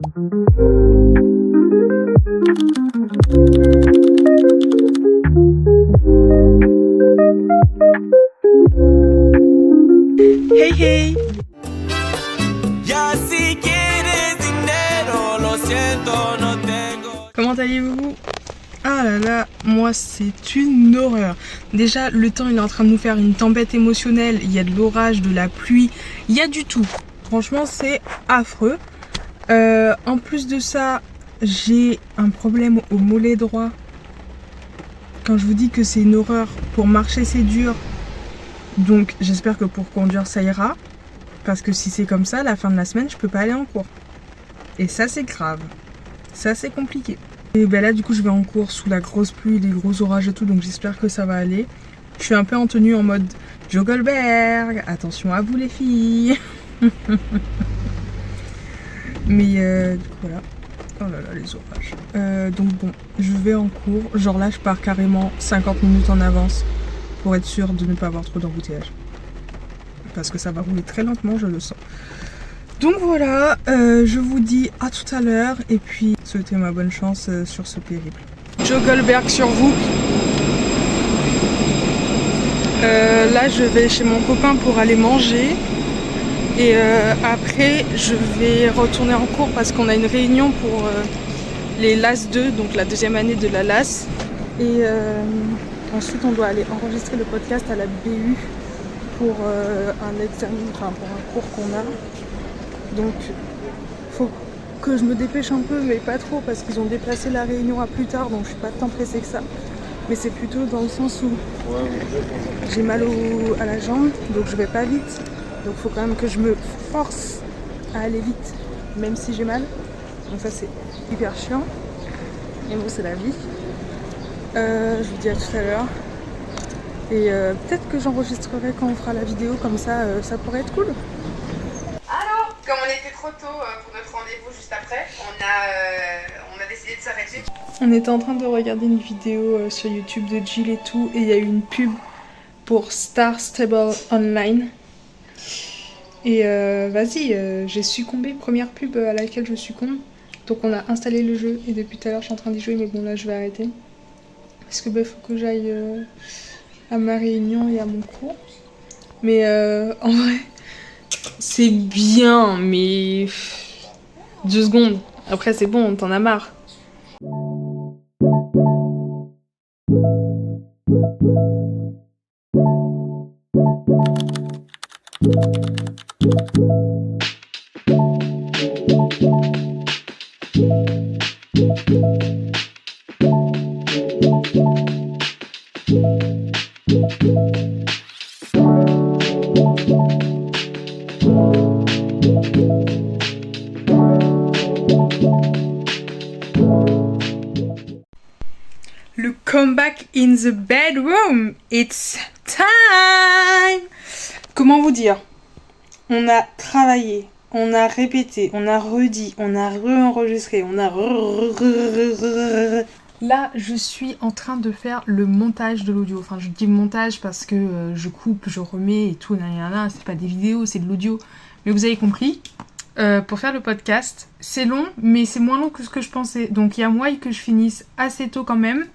Hey hey! Comment allez-vous? Ah là là, moi c'est une horreur. Déjà le temps il est en train de nous faire une tempête émotionnelle, il y a de l'orage, de la pluie, il y a du tout. Franchement c'est affreux. En plus de ça, j'ai un problème au mollet droit. Quand je vous dis que c'est une horreur, pour marcher c'est dur. Donc j'espère que pour conduire ça ira. Parce que si c'est comme ça, la fin de la semaine, je peux pas aller en cours. Et ça c'est grave. Ça c'est compliqué. Et ben là du coup je vais en cours sous la grosse pluie, les gros orages et tout, donc j'espère que ça va aller. Je suis un peu en tenue en mode Joe Goldberg, attention à vous les filles. Mais du coup voilà. Oh là là les orages. Donc bon, je vais en cours. Genre là je pars carrément 50 minutes en avance pour être sûre de ne pas avoir trop d'embouteillage. Parce que ça va rouler très lentement, je le sens. Donc voilà, je vous dis à tout à l'heure et puis souhaitez-moi bonne chance sur ce périple. Joe Goldberg sur vous. Là je vais chez mon copain pour aller manger et après je vais retourner en cours parce qu'on a une réunion pour les LAS 2, donc la deuxième année de la LAS. Et ensuite on doit aller enregistrer le podcast à la BU pour un examen, enfin pour un cours qu'on a. Donc faut que je me dépêche un peu mais pas trop parce qu'ils ont déplacé la réunion à plus tard, donc je suis pas tant pressée que ça. Mais c'est plutôt dans le sens où j'ai mal à la jambe, donc je vais pas vite. Donc faut quand même que je me force à aller vite, même si j'ai mal. Donc ça c'est hyper chiant. Et bon c'est la vie. Je vous dis à tout à l'heure. Et peut-être que j'enregistrerai quand on fera la vidéo, comme ça ça pourrait être cool. Comme on était trop tôt pour notre rendez-vous juste après, on a décidé de s'arrêter. On était en train de regarder une vidéo sur YouTube de Jill et tout, et il y a eu une pub pour Star Stable Online. Et vas-y, j'ai succombé, première pub à laquelle je succombe. Donc on a installé le jeu, et depuis tout à l'heure je suis en train d'y jouer, mais bon là je vais arrêter. Parce que faut que j'aille à ma réunion et à mon cours. Mais en vrai... c'est bien, mais 2 secondes. Après, c'est bon, t'en as marre. Le comeback in the bedroom, it's time! Comment vous dire? On a travaillé, on a répété, on a redit, on a re-enregistré, on a Là, je suis en train de faire le montage de l'audio. Enfin, je dis montage parce que je coupe, je remets et tout, c'est pas des vidéos, c'est de l'audio. Mais vous avez compris. Pour faire le podcast, c'est long, mais c'est moins long que ce que je pensais. Donc il y a moyen que je finisse assez tôt quand même.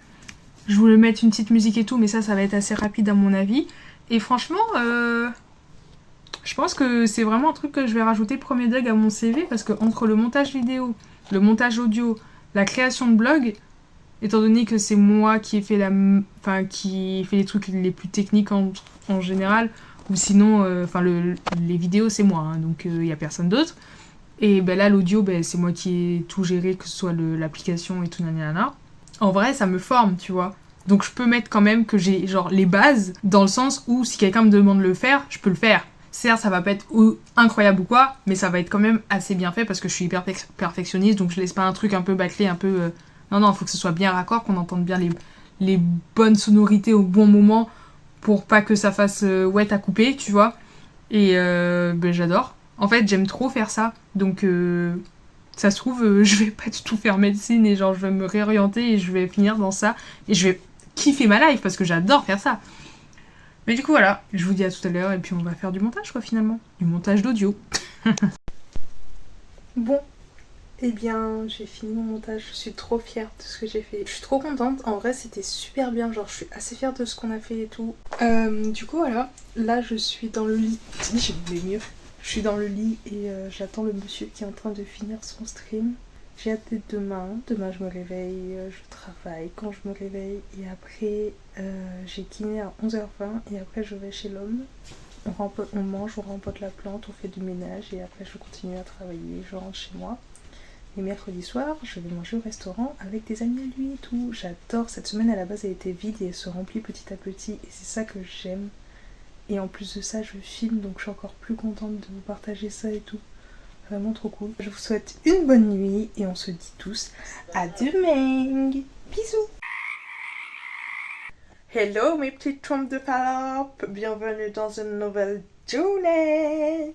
Je voulais mettre une petite musique et tout, mais ça va être assez rapide à mon avis. Et franchement, je pense que c'est vraiment un truc que je vais rajouter premier dog à mon CV, parce que entre le montage vidéo, le montage audio, la création de blog, étant donné que c'est moi qui ai fait qui fait les trucs les plus techniques en général, ou sinon, les vidéos c'est moi, hein, donc il y a personne d'autre. Et ben là l'audio, c'est moi qui ai tout géré, que ce soit l'application et tout nanana. En vrai ça me forme, tu vois. Donc je peux mettre quand même que j'ai genre les bases, dans le sens où si quelqu'un me demande de le faire, je peux le faire. Certes ça va pas être incroyable ou quoi, mais ça va être quand même assez bien fait parce que je suis hyper perfectionniste, donc je laisse pas un truc un peu bâclé, un peu... Non, il faut que ce soit bien raccord, qu'on entende bien les bonnes sonorités au bon moment pour pas que ça fasse wet à couper, tu vois. Et j'adore. En fait, j'aime trop faire ça. Donc, ça se trouve, je vais pas du tout faire médecine et genre, je vais me réorienter et je vais finir dans ça. Et je vais kiffer ma life parce que j'adore faire ça. Mais du coup, voilà. Je vous dis à tout à l'heure et puis on va faire du montage, quoi, finalement. Du montage d'audio. Bon. Eh bien, j'ai fini mon montage, je suis trop fière de ce que j'ai fait. Je suis trop contente, en vrai c'était super bien, genre je suis assez fière de ce qu'on a fait et tout. Du coup voilà, là je suis dans le lit. Je voulais mieux. Je suis dans le lit et j'attends le monsieur qui est en train de finir son stream. J'ai hâte d'être demain. Demain je me réveille, je travaille quand je me réveille et après j'ai kiné à 11h20 et après je vais chez l'homme. On mange, on rempote la plante, on fait du ménage et après je continue à travailler, je rentre chez moi. Et mercredi soir, je vais manger au restaurant avec des amis à lui et tout. J'adore. Cette semaine, à la base, elle était vide et elle se remplit petit à petit. Et c'est ça que j'aime. Et en plus de ça, je filme, donc je suis encore plus contente de vous partager ça et tout. Vraiment trop cool. Je vous souhaite une bonne nuit et on se dit tous à demain. Bisous. Hello mes petites trompes de Fallope. Bienvenue dans une nouvelle journée.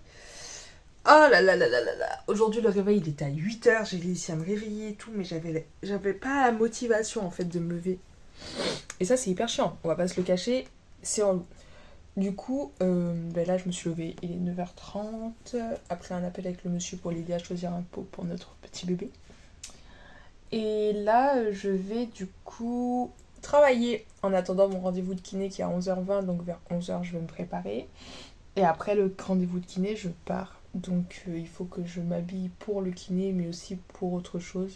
Oh là là là là là là. Aujourd'hui le réveil il était à 8h, j'ai réussi à me réveiller et tout, mais j'avais pas la motivation en fait de me lever. Et ça c'est hyper chiant, on va pas se le cacher, c'est relou. Du coup, là je me suis levée, il est 9h30, après un appel avec le monsieur pour l'aider à choisir un pot pour notre petit bébé. Et là je vais du coup travailler en attendant mon rendez-vous de kiné qui est à 11h20, donc vers 11h je vais me préparer. Et après le rendez-vous de kiné je pars. Donc il faut que je m'habille pour le kiné mais aussi pour autre chose.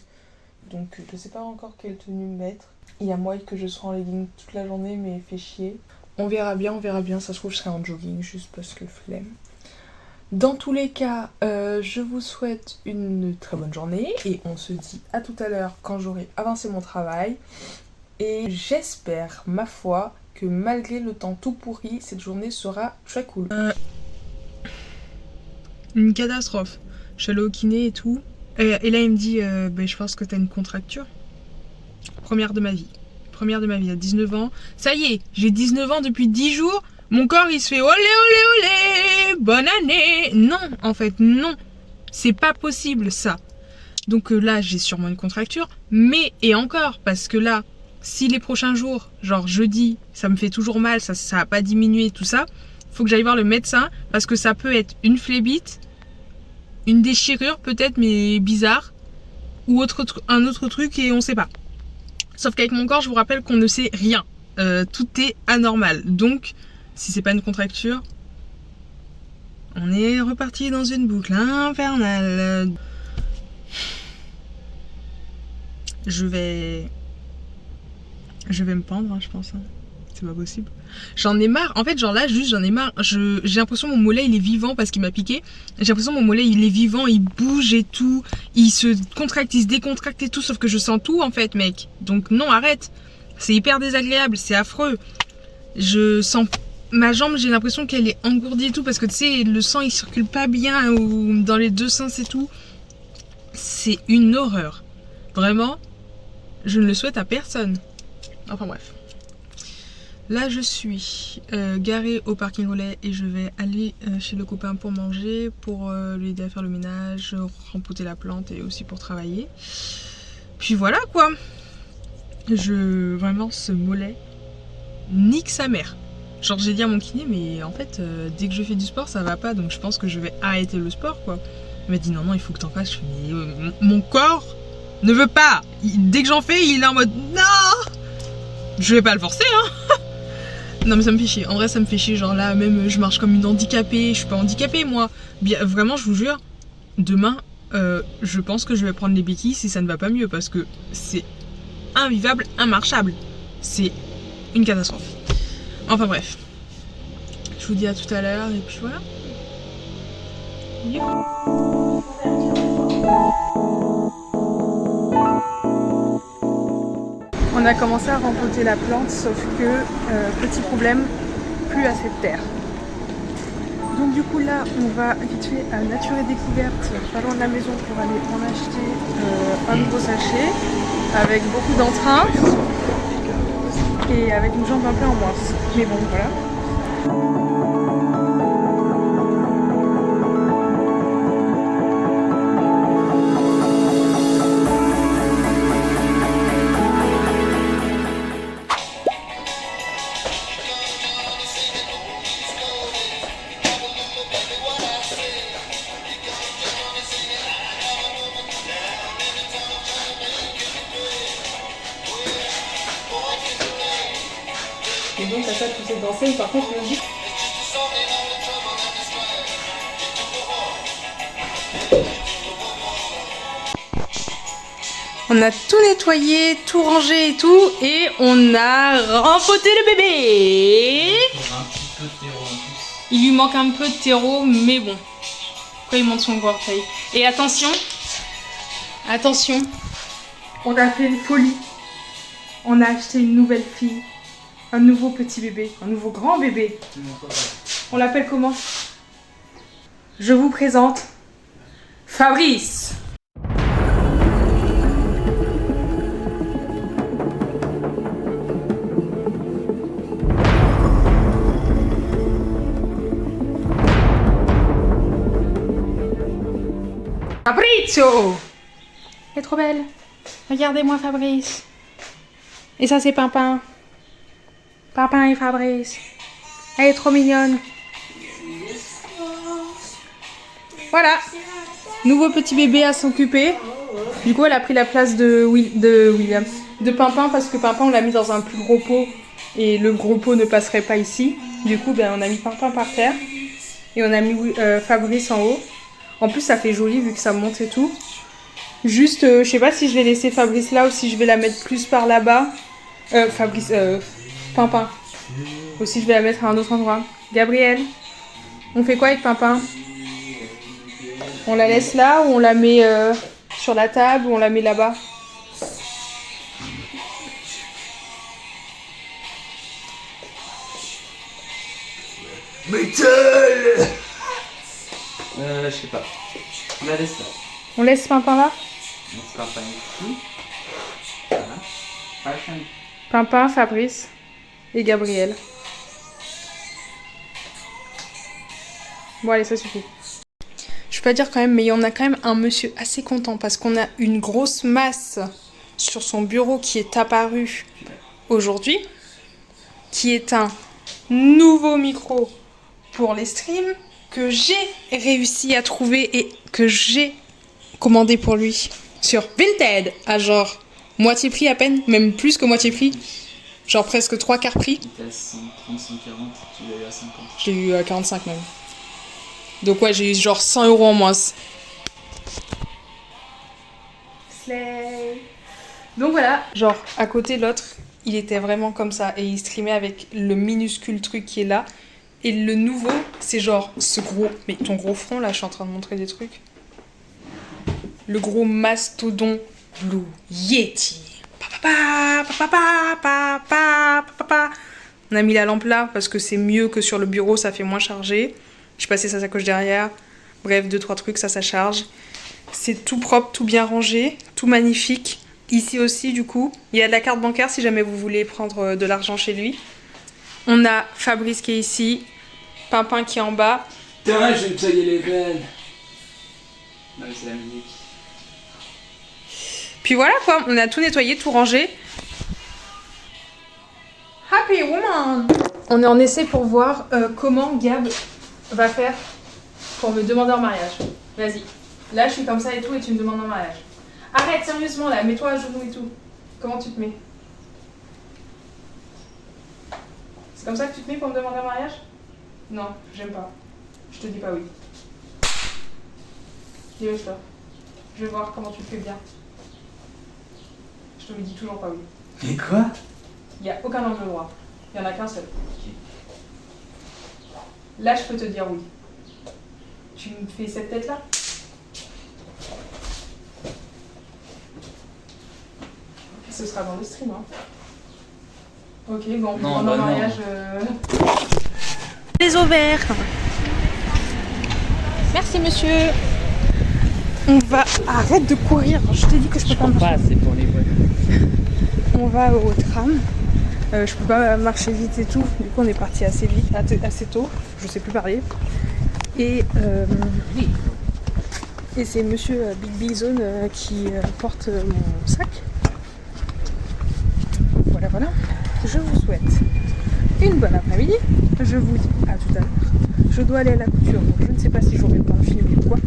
Donc je sais pas encore quelle tenue mettre. Il y a moyen que je sois en legging toute la journée mais fait chier. On verra bien, ça se trouve je serai en jogging juste parce que flemme. Dans tous les cas, je vous souhaite une très bonne journée et on se dit à tout à l'heure quand j'aurai avancé mon travail. Et j'espère, ma foi, que malgré le temps tout pourri, cette journée sera très cool. Une catastrophe. Je suis allée au kiné et tout. Et là, il me dit je pense que t'as une contracture. Première de ma vie, à 19 ans. Ça y est, j'ai 19 ans depuis 10 jours. Mon corps, il se fait olé, olé, olé, bonne année. Non, en fait, non. C'est pas possible, ça. Donc là, j'ai sûrement une contracture. Mais, et encore, parce que là, si les prochains jours, genre jeudi, ça me fait toujours mal, ça a pas diminué, tout ça, faut que j'aille voir le médecin. Parce que ça peut être une phlébite, une déchirure peut-être mais bizarre ou un autre truc et on sait pas. Sauf qu'avec mon corps je vous rappelle qu'on ne sait rien, tout est anormal, donc si c'est pas une contracture on est reparti dans une boucle infernale. Je vais me pendre je pense, c'est pas possible. J'en ai marre. En fait, genre là, juste j'en ai marre. J'ai l'impression que mon mollet il est vivant parce qu'il m'a piqué. J'ai l'impression que mon mollet il est vivant, il bouge et tout. Il se contracte, il se décontracte et tout. Sauf que je sens tout en fait, mec. Donc non, arrête. C'est hyper désagréable, c'est affreux. Je sens ma jambe, j'ai l'impression qu'elle est engourdie et tout parce que tu sais, le sang il circule pas bien ou dans les deux sens et tout. C'est une horreur. Vraiment, je ne le souhaite à personne. Enfin bref. Là je suis garée au parking relais et je vais aller chez le copain pour manger, pour lui aider à faire le ménage, rempoter la plante et aussi pour travailler. Puis voilà quoi. Vraiment ce mollet nique sa mère. Genre j'ai dit à mon kiné mais en fait dès que je fais du sport ça va pas donc je pense que je vais arrêter le sport quoi. Il m'a dit non il faut que t'en fasses. Je fais mais mon corps ne veut pas. Dès que j'en fais il est en mode non. Je vais pas le forcer hein. Non mais ça me fait chier, en vrai ça me fait chier, genre là même je marche comme une handicapée, je suis pas handicapée moi. Bien, vraiment je vous jure, demain je pense que je vais prendre les béquilles si ça ne va pas mieux parce que c'est invivable, immarchable. C'est une catastrophe. Enfin bref, je vous dis à tout à l'heure et puis voilà. On a commencé à rempoter la plante, sauf que, petit problème, plus assez de terre. Donc du coup là, on va vite fait à Nature et Découverte, pas loin de la maison, pour aller en acheter un nouveau sachet, avec beaucoup d'entrain, et avec une jambe un peu en moins. Mais bon, voilà. Et donc à ça tu sais danser, par contre je me dis... On a tout nettoyé, tout rangé et tout, et on a rempoté le bébé. Il lui manque un peu de terreau, mais bon. Pourquoi il monte son orteil? Et attention, attention, on a fait une folie. On a acheté une nouvelle fille, un nouveau petit bébé, un nouveau grand bébé. On l'appelle comment? Je vous présente Fabrice. Fabrizio! Elle est trop belle. Regardez-moi Fabrice. Et ça c'est Pimpin. Pimpin et Fabrice. Elle est trop mignonne. Voilà. Nouveau petit bébé à s'occuper. Du coup elle a pris la place de William. De Pimpin parce que Pimpin on l'a mis dans un plus gros pot. Et le gros pot ne passerait pas ici. Du coup ben, on a mis Pimpin par terre. Et on a mis Fabrice en haut. En plus ça fait joli vu que ça monte et tout. Juste, je sais pas si je vais laisser Fabrice là ou si je vais la mettre plus par là-bas. Pimpin. Ou si je vais la mettre à un autre endroit. Gabriel, on fait quoi avec Pimpin? On la laisse là ou on la met sur la table ou on la met là-bas? Metal. Je sais pas. On la laisse là. On laisse Pimpin là? On laisse Pimpin ici. Voilà. Fashion. Pimpin, Fabrice et Gabriel. Bon allez, ça suffit. Je peux pas dire quand même, mais on a quand même un monsieur assez content parce qu'on a une grosse masse sur son bureau qui est apparue aujourd'hui, qui est un nouveau micro pour les streams que j'ai réussi à trouver et que j'ai commandé pour lui sur Vinted à genre moitié prix à peine, même plus que moitié prix, genre presque 3/4 prix. Il était à 130, 140, tu l'as eu à 50. Je l'ai eu à 45 même. Donc ouais, j'ai eu genre 100 € en moins. Slay. Donc voilà, genre à côté l'autre, il était vraiment comme ça et il streamait avec le minuscule truc qui est là. Et le nouveau, c'est genre ce gros, mais ton gros front là, je suis en train de montrer des trucs. Le gros mastodon Blue Yeti. On a mis la lampe là parce que c'est mieux que sur le bureau, ça fait moins chargé. J'ai passé sa sacoche derrière. Bref, 2-3 trucs, ça charge. C'est tout propre, tout bien rangé, tout magnifique. Ici aussi, du coup, il y a de la carte bancaire si jamais vous voulez prendre de l'argent chez lui. On a Fabrice qui est ici, Pimpin qui est en bas. Putain, je vais me tailler les veines. Non, mais c'est la musique. Puis voilà quoi, on a tout nettoyé, tout rangé. Happy woman! On est en essai pour voir comment Gab va faire pour me demander en mariage. Vas-y. Là, je suis comme ça et tout et tu me demandes en mariage. Arrête, sérieusement là, mets-toi à genoux et tout. Comment tu te mets? C'est comme ça que tu te mets pour me demander en mariage? Non, j'aime pas. Je te dis pas oui. Dépêche-toi. Je vais voir comment tu le fais bien. Je te le dis toujours pas oui. Mais quoi? Il n'y a aucun angle droit. Il n'y en a qu'un seul. Là, je peux te dire oui. Tu me fais cette tête-là? Ce sera dans le stream, hein. Ok, bon, Non, pendant bah le non. mariage... Les ovaires. Merci, monsieur. On va... Arrête de courir. Je t'ai dit que je peux pas marcher. C'est pour les voitures. On va au tram. Je peux pas marcher vite et tout. Du coup, on est parti assez vite, assez tôt. Je sais plus parler. Et c'est monsieur Big Big Zone qui porte mon sac. Voilà, voilà. Je vous souhaite une bonne après-midi. Je vous dis à tout à l'heure. Je dois aller à la couture, donc je ne sais pas si j'aurai le temps de filmer ou quoi.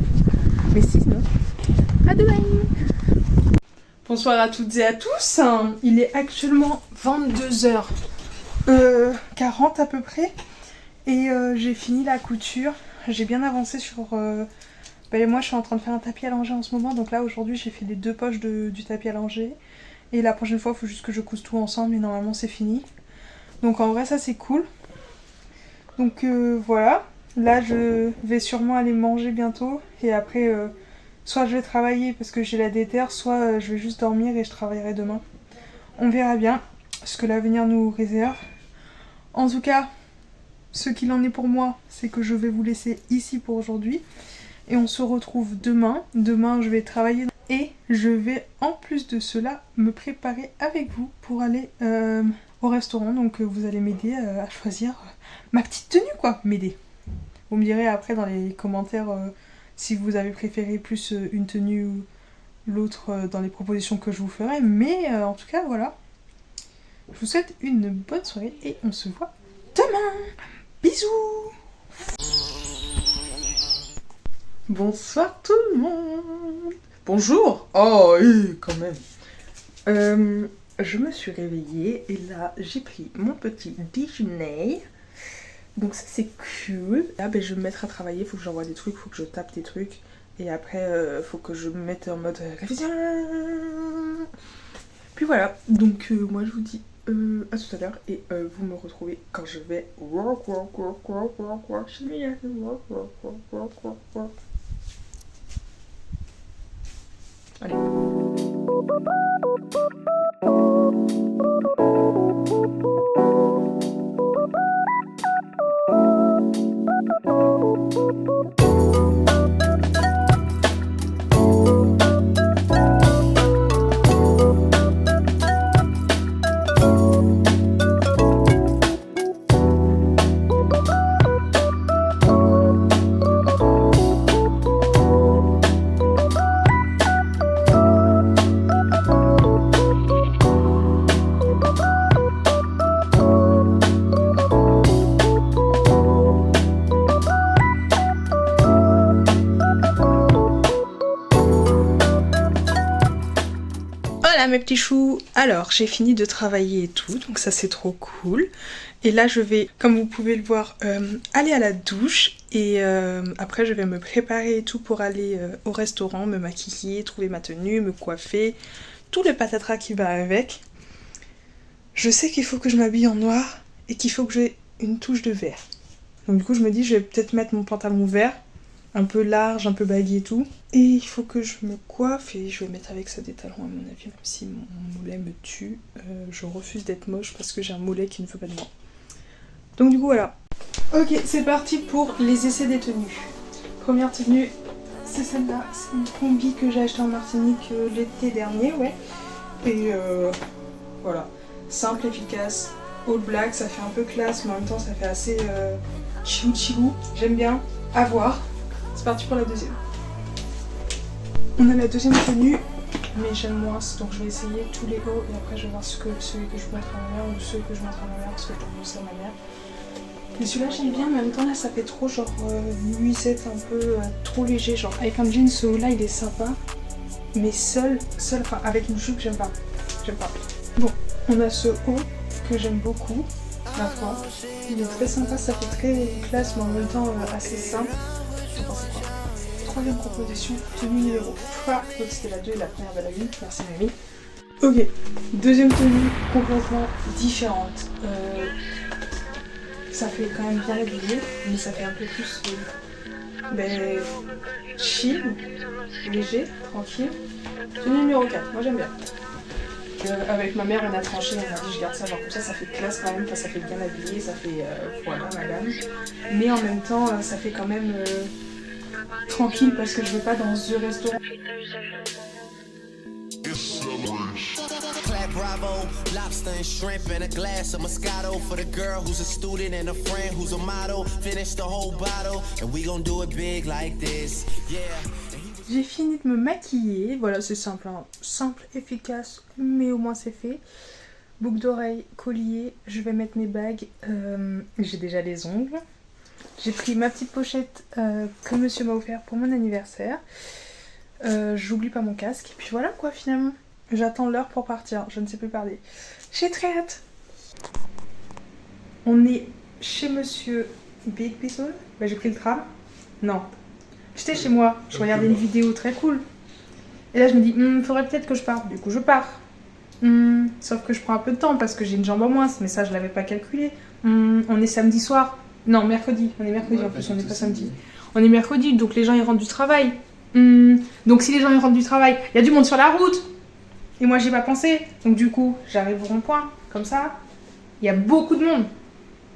Mais sinon, à demain. Bonsoir à toutes et à tous. Il est actuellement 22h. 40 à peu près. Et j'ai fini la couture. J'ai bien avancé sur... moi je suis en train de faire un tapis à langer en ce moment. Donc là aujourd'hui j'ai fait les 2 poches du tapis à langer. Et la prochaine fois il faut juste que je couse tout ensemble. Mais normalement c'est fini. Donc en vrai ça c'est cool. Donc voilà. Là je vais sûrement aller manger bientôt. Et après soit je vais travailler parce que j'ai la déterre. Soit je vais juste dormir et je travaillerai demain. On verra bien ce que l'avenir nous réserve. En tout cas... Ce qu'il en est pour moi, c'est que je vais vous laisser ici pour aujourd'hui. Et on se retrouve demain. Demain, je vais travailler. Et je vais, en plus de cela, me préparer avec vous pour aller au restaurant. Donc vous allez m'aider à choisir ma petite tenue, quoi. M'aider. Vous me direz après dans les commentaires si vous avez préféré plus une tenue ou l'autre dans les propositions que je vous ferai. Mais en tout cas, voilà. Je vous souhaite une bonne soirée et on se voit demain. Bisous. Bonsoir tout le monde. Bonjour. Oh, quand même. Je me suis réveillée et là j'ai pris mon petit déjeuner. Donc ça c'est cool. Là je vais me mettre à travailler, il faut que j'envoie des trucs, il faut que je tape des trucs. Et après faut que je me mette en mode révision. Puis voilà, donc moi je vous dis à tout à l'heure et vous me retrouvez quand je vais chez Mia. Allez. Voilà mes petits choux, alors j'ai fini de travailler et tout, donc ça c'est trop cool. Et là je vais, comme vous pouvez le voir, aller à la douche et après je vais me préparer et tout pour aller au restaurant, me maquiller, trouver ma tenue, me coiffer, tout le patatras qui va avec. Je sais qu'il faut que je m'habille en noir et qu'il faut que j'ai une touche de vert. Donc du coup je me dis je vais peut-être mettre mon pantalon vert, un peu large, un peu baggy et tout. Et il faut que je me coiffe et je vais mettre avec ça des talons à mon avis, même si mon mollet me tue. Je refuse d'être moche parce que j'ai un mollet qui ne veut pas de moi. Donc du coup voilà. Ok, c'est parti pour les essais des tenues. Première tenue, c'est celle-là. C'est une combi que j'ai acheté en Martinique l'été dernier, ouais. Et voilà. Simple, efficace, all black, ça fait un peu classe, mais en même temps ça fait assez chilou. J'aime bien. À voir. C'est parti pour la deuxième. On a la deuxième tenue, mais j'aime moins, donc je vais essayer tous les hauts et après je vais voir celui que je montre à ma mère ou ceux que je montre à ma mère parce que je dois montrer à ma mère. Mais celui-là j'aime bien, mais en même temps là ça fait trop genre nuisette un peu trop léger, genre avec un jean ce haut là il est sympa, mais seul, enfin avec une jupe j'aime pas. Bon, on a ce haut que j'aime beaucoup, ma foi. Il est très sympa, ça fait très classe mais en même temps assez simple. Je pense quoi. Troisième proposition, tenue numéro 3. Donc c'était la 2 et la première de la vie. Merci mamie. Ok, deuxième tenue complètement différente. Ça fait quand même bien habillé, mais ça fait un peu plus chill, léger, tranquille. Tenue numéro 4, moi j'aime bien. Avec ma mère on a tranché, on a dit je garde ça genre comme ça fait classe quand même, enfin, ça fait bien habillé, ça fait voilà madame. Mais en même temps ça fait quand même tranquille parce que je vais pas dans ce restaurant. Bravo, lobster and shrimp and a glass of Moscato for the girl who's a student and a friend who's a model. Finish the whole bottle and we gon' do it big like this. Yeah. J'ai fini de me maquiller, voilà c'est simple, hein. Simple, efficace, mais au moins c'est fait. Boucle d'oreille, collier, je vais mettre mes bagues, j'ai déjà les ongles. J'ai pris ma petite pochette que monsieur m'a offert pour mon anniversaire. J'oublie pas mon casque, et puis voilà quoi finalement. J'attends l'heure pour partir, je ne sais plus parler. J'ai très hâte. On est chez monsieur Big Bison. Bah, j'ai pris le tram. Non. J'étais chez moi, je regardais une vidéo très cool. Et là je me dis, faudrait peut-être que je parte. Du coup je pars. Sauf que je prends un peu de temps parce que j'ai une jambe en moins, mais ça je l'avais pas calculé. On est samedi soir. Non, mercredi. On est mercredi en plus, on n'est pas samedi. On est mercredi, donc les gens ils rentrent du travail. Donc si les gens ils rentrent du travail, il y a du monde sur la route. Et moi j'ai pas pensé. Donc du coup, j'arrive au rond-point, comme ça. Il y a beaucoup de monde.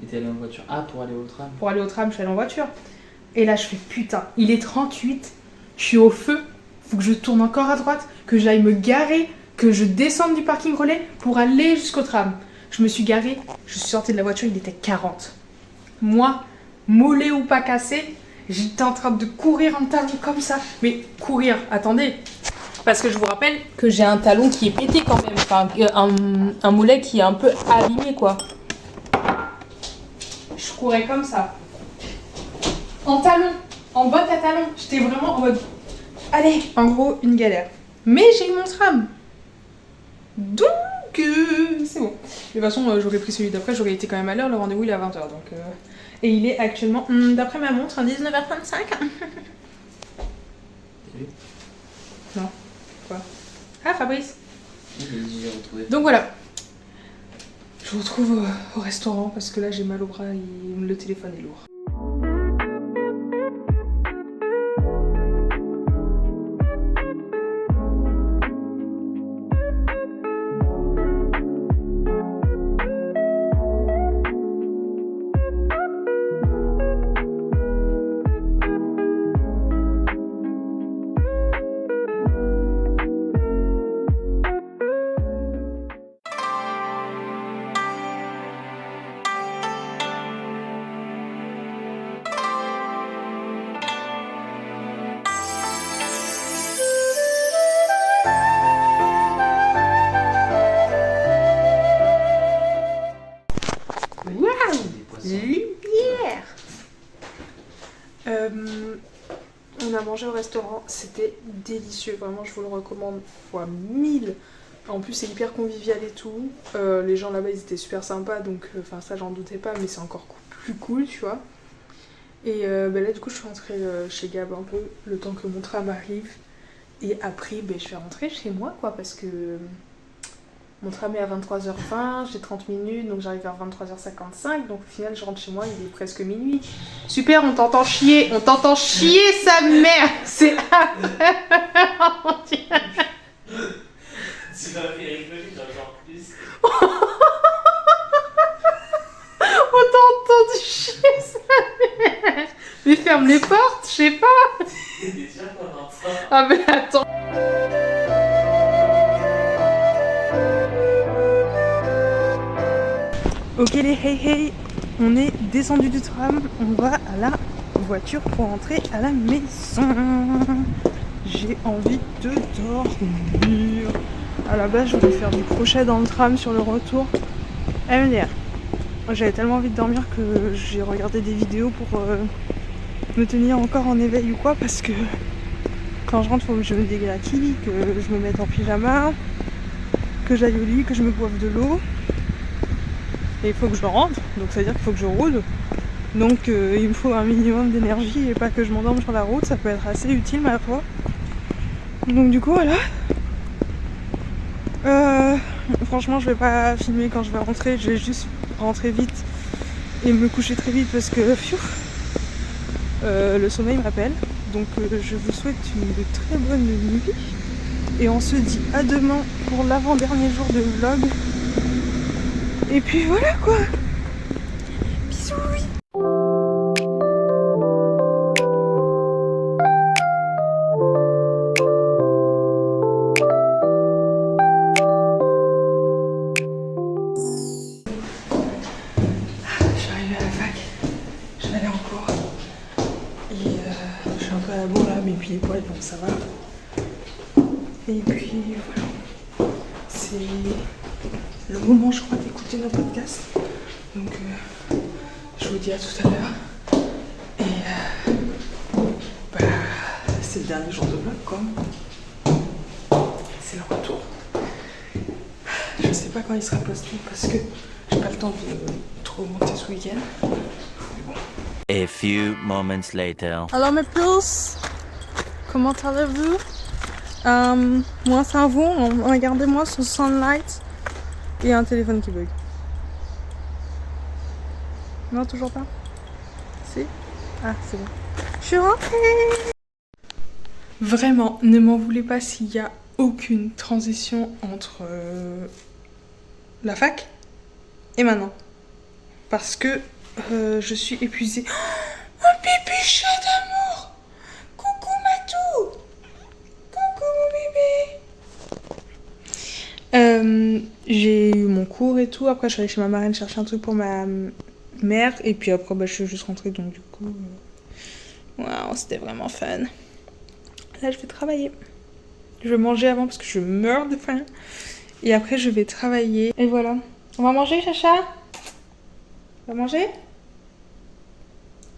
Et t'es allé en voiture? Ah, pour aller au tram? Pour aller au tram, je suis allée en voiture. Et là je fais putain, il est 38, je suis au feu. Faut que je tourne encore à droite, que j'aille me garer, que je descende du parking relais pour aller jusqu'au tram. Je me suis garée, je suis sortie de la voiture, il était 40. Moi, mollet ou pas cassé, j'étais en train de courir en talon comme ça. Mais courir, attendez. Parce que je vous rappelle que j'ai un talon qui est pété quand même. Enfin, un mollet qui est un peu abîmé quoi. Je courais comme ça. En talon, en bottes à talons. J'étais vraiment en mode... Allez, en gros, une galère. Mais j'ai eu mon tram. Donc, c'est bon. De toute façon, j'aurais pris celui d'après, j'aurais été quand même à l'heure. Le rendez-vous, il est à 20h. Donc, et il est actuellement, d'après ma montre, à 19h35. Non. Quoi? Ah, Fabrice. Donc voilà. Je vous retrouve au restaurant parce que là, j'ai mal au bras et le téléphone est lourd. Lumière. On a mangé au restaurant, c'était délicieux, vraiment je vous le recommande fois 1000. En plus c'est hyper convivial et tout, les gens là-bas ils étaient super sympas donc ça j'en doutais pas mais c'est encore plus cool tu vois. Et là du coup je suis rentrée chez Gab un peu le temps que mon tram arrive et après je vais rentrer chez moi quoi parce que mon tram est à 23h20, j'ai 30 minutes, donc j'arrive vers 23h55, donc au final je rentre chez moi, il est presque minuit. Super, on t'entend chier sa mère. C'est... Tu vas rigoler, genre plus. On t'a entendu chier sa mère. Mais ferme les portes, je sais pas. Déjà qu'on entend. Ah mais attends. Ok les hey, on est descendu du tram, on va à la voiture pour rentrer à la maison. J'ai envie de dormir. À la base je voulais faire du crochet dans le tram sur le retour. MDR. J'avais tellement envie de dormir que j'ai regardé des vidéos pour me tenir encore en éveil ou quoi parce que quand je rentre faut que je me dégratille, que je me mette en pyjama, que j'aille au lit, que je me boive de l'eau. Et il faut que je rentre, donc ça veut dire qu'il faut que je roule. Donc il me faut un minimum d'énergie et pas que je m'endorme sur la route, ça peut être assez utile ma foi. Donc du coup voilà. Franchement je vais pas filmer quand je vais rentrer, je vais juste rentrer vite et me coucher très vite parce que le sommeil m'appelle. Donc je vous souhaite une très bonne nuit. Et on se dit à demain pour l'avant-dernier jour de vlog. Et puis voilà quoi. Bisous. Je suis arrivée à la fac. Je vais aller en cours. Et je suis un peu à la bourre là, mes pieds poils donc ça va. Et puis voilà. C'est le moment je crois d'écouter nos podcasts. Donc je vous dis à tout à l'heure. Et c'est le dernier jour de vlog quoi. C'est le retour. Je sais pas quand il sera posté parce que j'ai pas le temps de trop remonter ce week-end. A few moments later. Alors mes puces, comment allez-vous? Moi ça va, regardez-moi sur Sunlight et un téléphone qui bug. Non, toujours pas? Si? Ah, c'est bon. Je suis rentrée! Vraiment, ne m'en voulez pas s'il y a aucune transition entre la fac et maintenant. Parce que je suis épuisée. Oh, un bébé chat d'amour! Coucou Matou! Coucou mon bébé! J'ai eu mon cours et tout. Après, je suis allée chez ma marraine chercher un truc pour ma mère. Et puis après, bah, je suis juste rentrée. Donc, du coup, waouh, c'était vraiment fun. Là, je vais travailler. Je vais manger avant parce que je meurs de faim. Et après, je vais travailler. Et voilà. On va manger, Chacha? On va manger?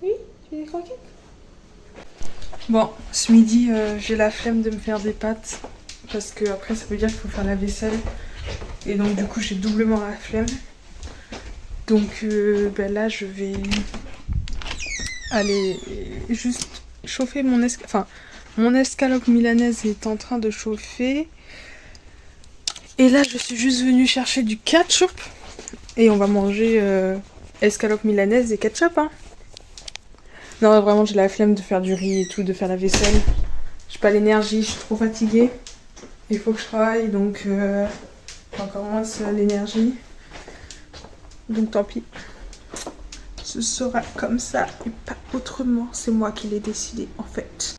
Oui? Tu veux des croquettes? Bon, ce midi, j'ai la flemme de me faire des pâtes. Parce que après, ça veut dire qu'il faut faire la vaisselle. Et donc, du coup, j'ai doublement la flemme. Donc, ben là, je vais aller juste chauffer mon mon escalope milanaise est en train de chauffer. Et là, je suis juste venue chercher du ketchup. Et on va manger escalope milanaise et ketchup. Hein. Non, vraiment, j'ai la flemme de faire du riz et tout, de faire la vaisselle. J'ai pas l'énergie, je suis trop fatiguée. Il faut que je travaille, donc encore moins l'énergie. Donc tant pis. Ce sera comme ça et pas autrement. C'est moi qui l'ai décidé en fait.